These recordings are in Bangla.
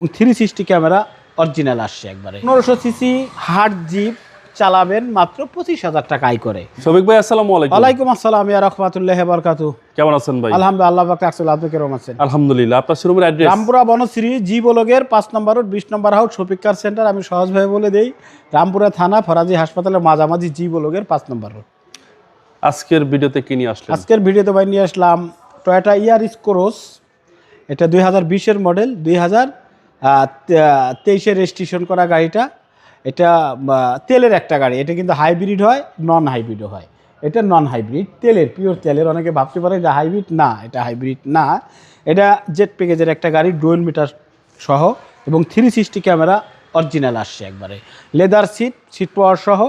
360 ক্যামেরা অরিজিনাল আসছে একবারে 1500 সিসি হার্ড জিপ চালাবেন মাত্র 25,000 টাকা আয় করে। শফিক ভাই আসসালামু আলাইকুম। ওয়ালাইকুম আসসালাম ইয়া রাহমাতুল্লাহি ওয়া বারাকাতুহু। কেমন আছেন ভাই? আলহামদুলিল্লাহ, আল্লাহ পাক রাখছে, আপনি কেমন আছেন? আলহামদুলিল্লাহ। আপনার শোরুমের অ্যাড্রেস? রামপুরা বনশ্রী জি ব্লগের 5 নম্বর রোড 20 নম্বর হাউস শফিক কার সেন্টার। আমি সহজভাবে বলে দেই, রামপুরা থানা ফরাজি হাসপাতালের মাঝামাঝি জি ব্লগের 5 নম্বর রোড। আজকের ভিডিওতে কি নিয়ে আসলেন? আজকের ভিডিওতে ভাই নিয়ে আসলাম টয়োটা ইয়ারিস ক্রস। এটা 2020 এর মডেল, 2023 রেজিস্ট্রেশন করা গাড়িটা। এটা তেলের একটা গাড়ি। এটা কিন্তু হাইব্রিড হয়, নন হাইব্রিডও হয়। এটা নন হাইব্রিড, তেলের, পিওর তেলের। অনেকে ভাবতে পারে যে হাইব্রিড, না, এটা হাইব্রিড না। এটা জেট প্যাকেজের একটা গাড়ি, ডুয়েল মিটার সহ এবং 360 ক্যামেরা অরিজিনাল আসছে একবারে। লেদার সিট পাওয়ার সহ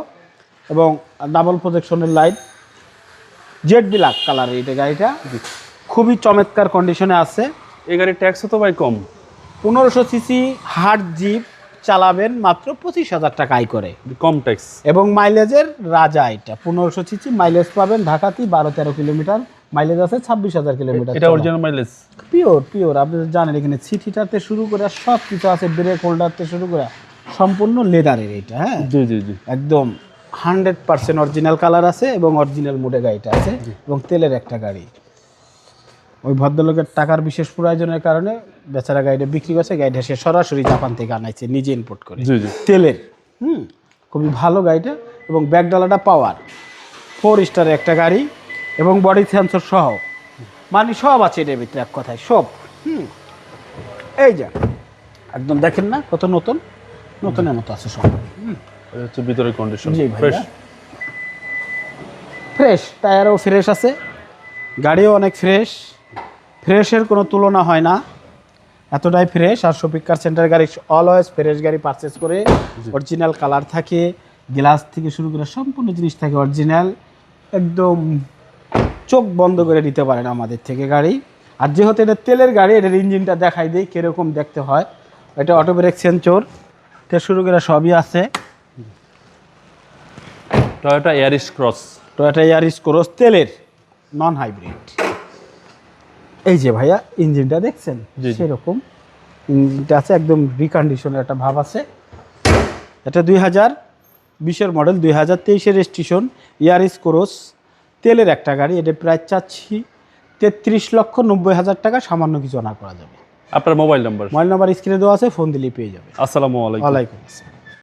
এবং ডাবল প্রজেকশনের লাইট, জেড ব্ল্যাক কালারের এটা গাড়িটা। খুবই চমৎকার কন্ডিশনে আছে। এই গাড়ির ট্যাক্সও তো ভাই কম। 1500 সিসি হার্ড জিপ চালাবেন মাত্র 25,000 টাকা আয় করে, কম ট্যাক্স এবং মাইলেজের রাজা। এটা 1500 সিসি মাইলেজ পাবেন ঢাকাতেই 12-13 কিলোমিটার মাইলেজ আছে, 26,000 কিলোমিটার। এটা অরিজিনাল মাইলেজ, পিওর আপনি জানেন। এখানে সিট হিটারতে শুরু করে সব কিছু আছে, ব্রেক হোল্ডারতে শুরু করে সম্পূর্ণ লেদারের এটা। হ্যাঁ, জি জি জি, একদম 100% অরিজিনাল কালার আছে এবং অরিজিনাল মোডে গাড়িটা আছে এবং তেলের একটা গাড়ি। ওই ভদ্রলোকের টাকার বিশেষ প্রয়োজনের কারণে বেচারা গাড়িটা বিক্রি করছে। গাড়িটা সে সরাসরি জাপান থেকে আনাইছে, নিজে ইম্পোর্ট করে। জি জি, তেলের খুবই ভালো গাড়িটা এবং ব্যাকডালাটা পাওয়ার 4 স্টারের একটা গাড়ি এবং বডি সেন্সর সহ, মানে সব আছে এটার ভিতরে, এক কথায় সব। এই যে একদম দেখেন না কত নতুন নতুনের মতো আছে সব। এটা হচ্ছে ভিতরের কন্ডিশন। জি ভাই, ফ্রেশ টায়ারও ফ্রেশ আছে, গাড়িও অনেক ফ্রেশের কোনো তুলনা হয় না, এতটাই ফ্রেশ। আর শফিক কার সেন্টার গাড়ি অলওয়েজ ফ্রেশ গাড়ি পারচেস করে অরিজিনাল কালার থাকে, গ্লাস থেকে শুরু করে সম্পূর্ণ জিনিস থাকে অরিজিনাল। একদম চোখ বন্ধ করে নিতে পারেন আমাদের থেকে গাড়ি। আর যেহেতু এটা তেলের গাড়ি, এটার ইঞ্জিনটা দেখাই দিই কীরকম দেখতে হয়। এটা অটো ব্রেক সেন্সর থেকে শুরু করে সবই আছে। Toyota Yaris cross, Toyota Yaris cross তেলের, নন হাইব্রিড। এই যে ভাইয়া ইঞ্জিনটা দেখছেন, সেরকম ইঞ্জিনটা আছে, একদম রিকন্ডিশনের একটা ভাব আছে। এটা 2020 মডেল, 2023 রেজিস্ট্রেশন ইয়ারিস ক্রস তেলের একটা গাড়ি। এটা প্রায় চাচ্ছি 33,90,000 টাকা, সামান্য কিছু না করা যাবে। আপনার মোবাইল নাম্বার? মোবাইল নাম্বার স্ক্রিনে দেওয়া আছে, ফোন দিলেই পেয়ে যাবে। আসসালামু আলাইকুম। ওয়ালাইকুম আসসালাম।